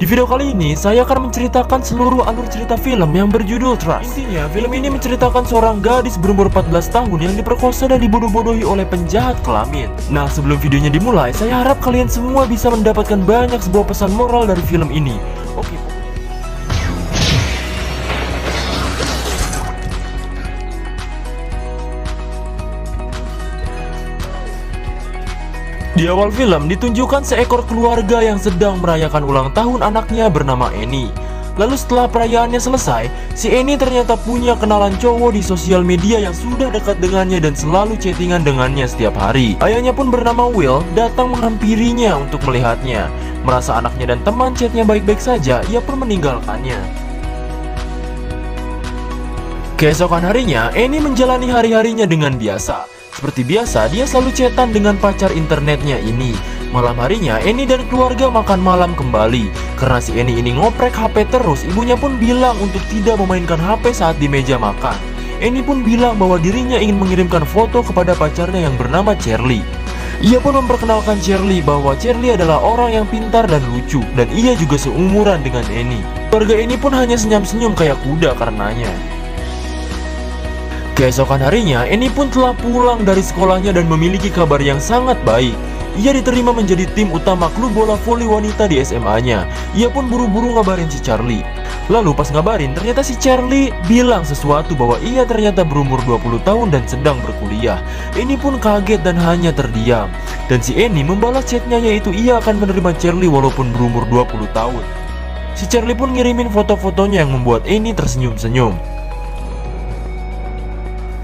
Di video kali ini, saya akan menceritakan seluruh alur cerita film yang berjudul Trust. Intinya, film ini menceritakan seorang gadis berumur 14 tahun yang diperkosa dan dibodoh-bodohi oleh penjahat kelamin. Nah, sebelum videonya dimulai, saya harap kalian semua bisa mendapatkan banyak sebuah pesan moral dari film ini. Oke. Di awal film ditunjukkan seekor keluarga yang sedang merayakan ulang tahun anaknya bernama Annie. Lalu setelah perayaannya selesai, si Annie ternyata punya kenalan cowok di sosial media yang sudah dekat dengannya dan selalu chattingan dengannya setiap hari. Ayahnya pun bernama Will datang menghampirinya untuk melihatnya. Merasa anaknya dan teman chatnya baik-baik saja, ia pun meninggalkannya. Keesokan harinya, Annie menjalani hari-harinya dengan biasa. Seperti biasa, dia selalu chatan dengan pacar internetnya ini. Malam harinya, Annie dan keluarga makan malam kembali. Karena si Annie ini ngoprek HP terus, ibunya pun bilang untuk tidak memainkan HP saat di meja makan. Annie pun bilang bahwa dirinya ingin mengirimkan foto kepada pacarnya yang bernama Charlie. Ia pun memperkenalkan Charlie bahwa Charlie adalah orang yang pintar dan lucu, dan ia juga seumuran dengan Annie. Keluarga Annie pun hanya senyum-senyum kayak kuda karenanya. Keesokan harinya, Annie pun telah pulang dari sekolahnya dan memiliki kabar yang sangat baik. Ia diterima menjadi tim utama klub bola voli wanita di SMA-nya. Ia pun buru-buru ngabarin si Charlie. Lalu pas ngabarin, ternyata si Charlie bilang sesuatu bahwa ia ternyata berumur 20 tahun dan sedang berkuliah. Annie pun kaget dan hanya terdiam. Dan si Annie membalas chatnya yaitu ia akan menerima Charlie walaupun berumur 20 tahun. Si Charlie pun ngirimin foto-fotonya yang membuat Annie tersenyum-senyum.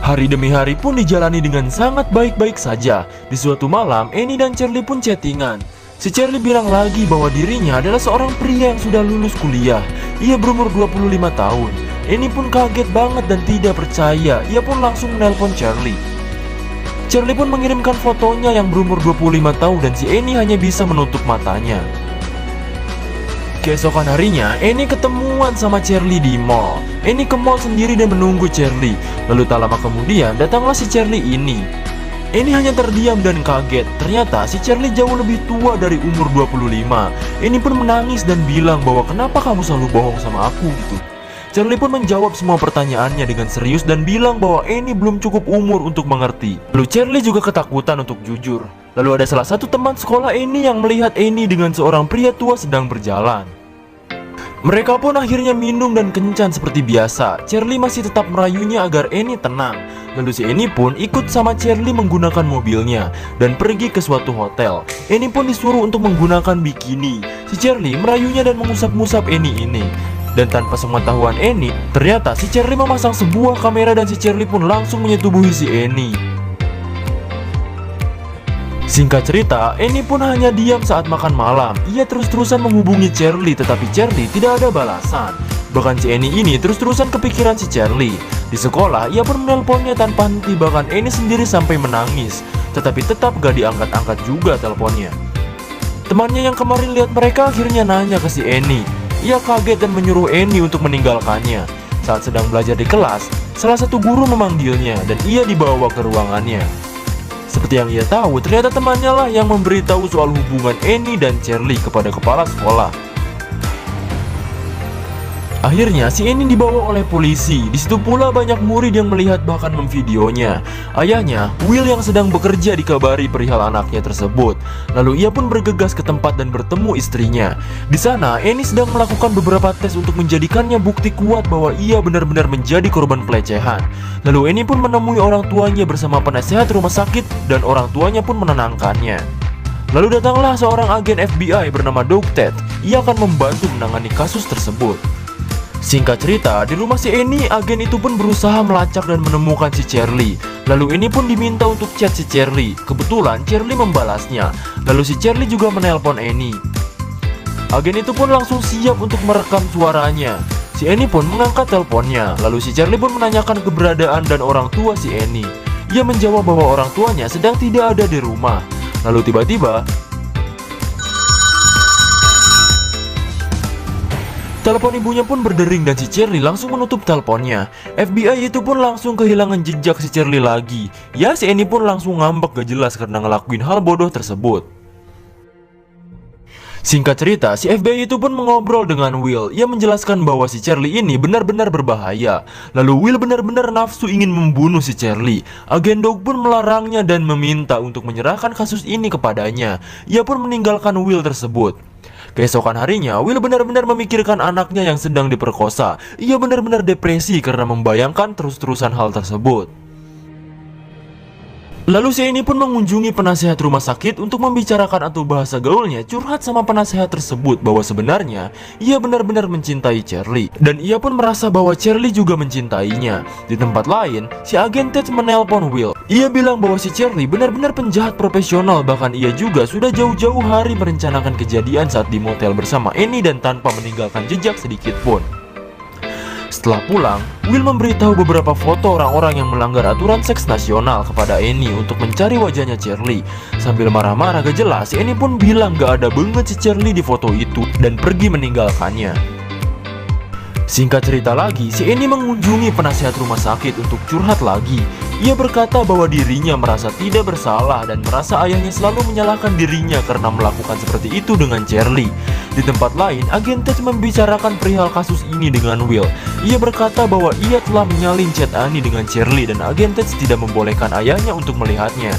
Hari demi hari pun dijalani dengan sangat baik-baik saja. Di suatu malam, Annie dan Charlie pun chattingan. Si Charlie bilang lagi bahwa dirinya adalah seorang pria yang sudah lulus kuliah. Ia berumur 25 tahun. Annie pun kaget banget dan tidak percaya. Ia pun langsung menelpon Charlie. Charlie pun mengirimkan fotonya yang berumur 25 tahun dan si Annie hanya bisa menutup matanya. Keesokan harinya, Annie ketemuan sama Charlie di mall. Annie ke mall sendiri dan menunggu Charlie. Lalu tak lama kemudian, datanglah si Charlie ini. Annie hanya terdiam dan kaget. Ternyata si Charlie jauh lebih tua dari umur 25. Annie pun menangis dan bilang bahwa kenapa kamu selalu bohong sama aku gitu. Charlie pun menjawab semua pertanyaannya dengan serius dan bilang bahwa Annie belum cukup umur untuk mengerti. Lalu Charlie juga ketakutan untuk jujur. Lalu ada salah satu teman sekolah Annie yang melihat Annie dengan seorang pria tua sedang berjalan. Mereka pun akhirnya minum dan kencan seperti biasa. Charlie masih tetap merayunya agar Annie tenang. Lalu si Annie pun ikut sama Charlie menggunakan mobilnya dan pergi ke suatu hotel. Annie pun disuruh untuk menggunakan bikini. Si Charlie merayunya dan mengusap-ngusap Annie ini. Dan tanpa sepengetahuan Annie, ternyata si Charlie memasang sebuah kamera dan si Charlie pun langsung menyetubuhi si Annie. Singkat cerita, Annie pun hanya diam saat makan malam. Ia terus-terusan menghubungi Charlie, tetapi Charlie tidak ada balasan. Bahkan si Annie ini terus-terusan kepikiran si Charlie. Di sekolah, ia pun menelponnya tanpa henti, bahkan Annie sendiri sampai menangis. Tetapi tetap gak diangkat-angkat juga teleponnya. Temannya yang kemarin lihat mereka akhirnya nanya ke si Annie. Ia kaget dan menyuruh Annie untuk meninggalkannya. Saat sedang belajar di kelas, salah satu guru memanggilnya dan ia dibawa ke ruangannya. Seperti yang ia tahu, ternyata temannya lah yang memberitahu soal hubungan Annie dan Charlie kepada kepala sekolah. Akhirnya si Annie dibawa oleh polisi. Di situ pula banyak murid yang melihat bahkan memvideonya. Ayahnya, Will yang sedang bekerja dikabari perihal anaknya tersebut. Lalu ia pun bergegas ke tempat dan bertemu istrinya. Di sana, Annie sedang melakukan beberapa tes untuk menjadikannya bukti kuat bahwa ia benar-benar menjadi korban pelecehan. Lalu Annie pun menemui orang tuanya bersama penasehat rumah sakit dan orang tuanya pun menenangkannya. Lalu datanglah seorang agen FBI bernama Doug Ted. Ia akan membantu menangani kasus tersebut. Singkat cerita, di rumah si Annie, agen itu pun berusaha melacak dan menemukan si Charlie. Lalu Annie pun diminta untuk chat si Charlie. Kebetulan Charlie membalasnya. Lalu si Charlie juga menelpon Annie. Agen itu pun langsung siap untuk merekam suaranya. Si Annie pun mengangkat teleponnya. Lalu si Charlie pun menanyakan keberadaan dan orang tua si Annie. Ia menjawab bahwa orang tuanya sedang tidak ada di rumah. Lalu tiba-tiba telepon ibunya pun berdering dan si Charlie langsung menutup teleponnya. FBI itu pun langsung kehilangan jejak si Charlie lagi. Ya, si Annie pun langsung ngambek gak jelas karena ngelakuin hal bodoh tersebut. Singkat cerita, si FBI itu pun mengobrol dengan Will. Ia menjelaskan bahwa si Charlie ini benar-benar berbahaya. Lalu Will benar-benar nafsu ingin membunuh si Charlie. Agen Dog pun melarangnya dan meminta untuk menyerahkan kasus ini kepadanya. Ia pun meninggalkan Will tersebut. Keesokan harinya, Will benar-benar memikirkan anaknya yang sedang diperkosa. Ia benar-benar depresi karena membayangkan terus-terusan hal tersebut. Lalu si ini pun mengunjungi penasehat rumah sakit untuk membicarakan atau bahasa gaulnya curhat sama penasehat tersebut bahwa sebenarnya ia benar-benar mencintai Charlie. Dan ia pun merasa bahwa Charlie juga mencintainya. Di tempat lain, si agen Ted menelpon Will. Ia bilang bahwa si Charlie benar-benar penjahat profesional, bahkan ia juga sudah jauh-jauh hari merencanakan kejadian saat di motel bersama Annie dan tanpa meninggalkan jejak sedikit pun. Setelah pulang, Will memberitahu beberapa foto orang-orang yang melanggar aturan seks nasional kepada Annie untuk mencari wajahnya Charlie. Sambil marah-marah gak jelas, Annie pun bilang gak ada banget si Charlie di foto itu dan pergi meninggalkannya. Singkat cerita lagi, si Annie mengunjungi penasehat rumah sakit untuk curhat lagi. Ia berkata bahwa dirinya merasa tidak bersalah dan merasa ayahnya selalu menyalahkan dirinya karena melakukan seperti itu dengan Charlie. Di tempat lain, agen Ted membicarakan perihal kasus ini dengan Will. Ia berkata bahwa ia telah menyalin chat Annie dengan Charlie dan agen Ted tidak membolehkan ayahnya untuk melihatnya.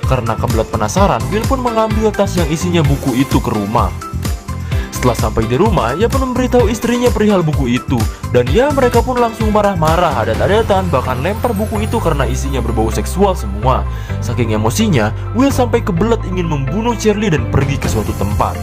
Karena kebelat penasaran, Will pun mengambil tas yang isinya buku itu ke rumah. Setelah sampai di rumah, ia pun memberitahu istrinya perihal buku itu. Dan ya, mereka pun langsung marah-marah, adat-adatan, bahkan lempar buku itu karena isinya berbau seksual semua. Saking emosinya, Will sampai kebelet ingin membunuh Charlie dan pergi ke suatu tempat.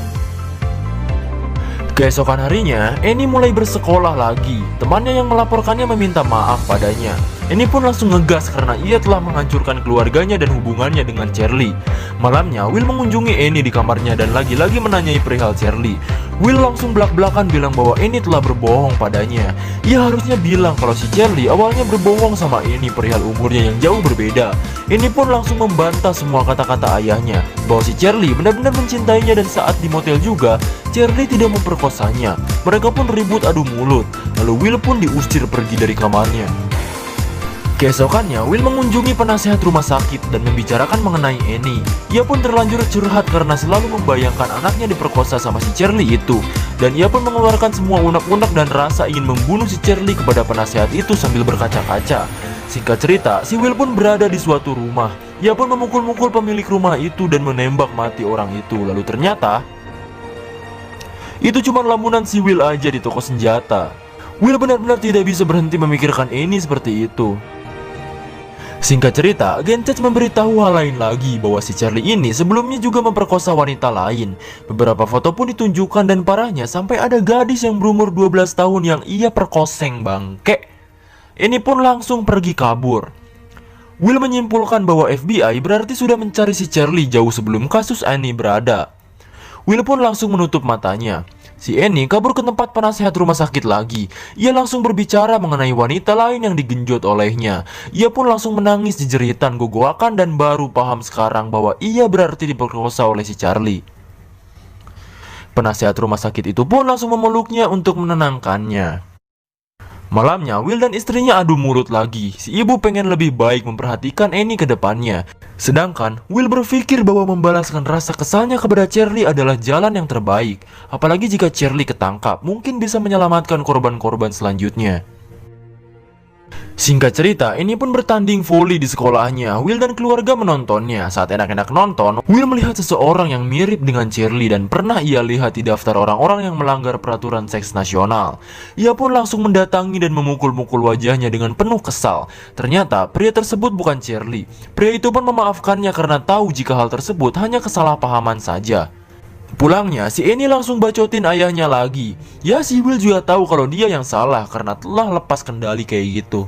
Keesokan harinya, Annie mulai bersekolah lagi. Temannya yang melaporkannya meminta maaf padanya. Annie pun langsung ngegas karena ia telah menghancurkan keluarganya dan hubungannya dengan Charlie. Malamnya, Will mengunjungi Annie di kamarnya dan lagi-lagi menanyai perihal Charlie. Will langsung belak-belakan bilang bahwa Annie telah berbohong padanya. Ia harusnya bilang kalau si Charlie awalnya berbohong sama Annie perihal umurnya yang jauh berbeda. Annie pun langsung membantah semua kata-kata ayahnya bahwa si Charlie benar-benar mencintainya dan saat di motel juga, Charlie tidak memperkosanya. Mereka pun ribut adu mulut. Lalu Will pun diusir pergi dari kamarnya. Keesokannya, Will mengunjungi penasehat rumah sakit dan membicarakan mengenai Annie. Ia pun terlanjur curhat karena selalu membayangkan anaknya diperkosa sama si Charlie itu. Dan ia pun mengeluarkan semua unek-unek dan rasa ingin membunuh si Charlie kepada penasehat itu sambil berkaca-kaca. Singkat cerita, si Will pun berada di suatu rumah. Ia pun memukul-mukul pemilik rumah itu dan menembak mati orang itu. Lalu ternyata itu cuma lamunan si Will aja di toko senjata. Will benar-benar tidak bisa berhenti memikirkan Annie seperti itu. Singkat cerita, agen Ted memberitahu hal lain lagi bahwa si Charlie ini sebelumnya juga memperkosa wanita lain. Beberapa foto pun ditunjukkan dan parahnya sampai ada gadis yang berumur 12 tahun yang ia perkoseng bangke. Ini pun langsung pergi kabur. Will menyimpulkan bahwa FBI berarti sudah mencari si Charlie jauh sebelum kasus Annie berada. Will pun langsung menutup matanya. Si Annie kabur ke tempat penasehat rumah sakit lagi. Ia langsung berbicara mengenai wanita lain yang digenjot olehnya. Ia pun langsung menangis di jeritan gogoakan dan baru paham sekarang bahwa ia berarti diperkosa oleh si Charlie. Penasehat rumah sakit itu pun langsung memeluknya untuk menenangkannya. Malamnya, Will dan istrinya adu mulut lagi. Si ibu pengen lebih baik memperhatikan Annie ke depannya. Sedangkan, Will berpikir bahwa membalaskan rasa kesalnya kepada Charlie adalah jalan yang terbaik. Apalagi jika Charlie ketangkap, mungkin bisa menyelamatkan korban-korban selanjutnya. Singkat cerita, ini pun bertanding voli di sekolahnya. Will dan keluarga menontonnya. Saat enak-enak nonton, Will melihat seseorang yang mirip dengan Charlie dan pernah ia lihat di daftar orang-orang yang melanggar peraturan seks nasional. Ia pun langsung mendatangi dan memukul-mukul wajahnya dengan penuh kesal. Ternyata, pria tersebut bukan Charlie. Pria itu pun memaafkannya karena tahu jika hal tersebut hanya kesalahpahaman saja. Pulangnya, si Annie langsung bacotin ayahnya lagi. Ya, si Will juga tahu kalau dia yang salah karena telah lepas kendali kayak gitu.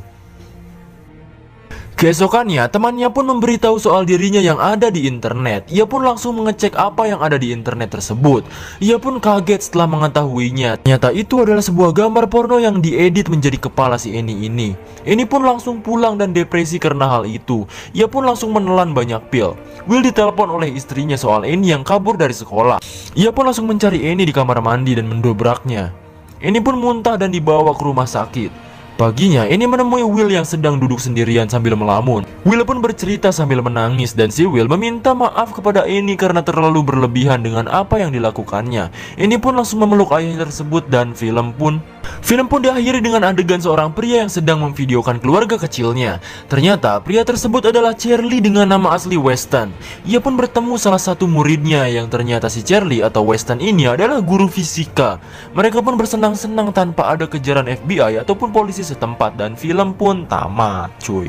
Keesokannya, temannya pun memberitahu soal dirinya yang ada di internet. Ia pun langsung mengecek apa yang ada di internet tersebut. Ia pun kaget setelah mengetahuinya. Ternyata itu adalah sebuah gambar porno yang diedit menjadi kepala si Annie ini. Annie pun langsung pulang dan depresi karena hal itu. Ia pun langsung menelan banyak pil. Will ditelepon oleh istrinya soal Annie yang kabur dari sekolah. Ia pun langsung mencari Annie di kamar mandi dan mendobraknya. Annie pun muntah dan dibawa ke rumah sakit. Paginya, Annie menemui Will yang sedang duduk sendirian sambil melamun. Will pun bercerita sambil menangis dan si Will meminta maaf kepada Annie karena terlalu berlebihan dengan apa yang dilakukannya. Annie pun langsung memeluk ayahnya tersebut dan film pun diakhiri dengan adegan seorang pria yang sedang memvideokan keluarga kecilnya. Ternyata pria tersebut adalah Charlie dengan nama asli Weston. Ia pun bertemu salah satu muridnya yang ternyata si Charlie atau Weston ini adalah guru fisika. Mereka pun bersenang-senang tanpa ada kejaran FBI ataupun polisi setempat dan film pun tamat, cuy.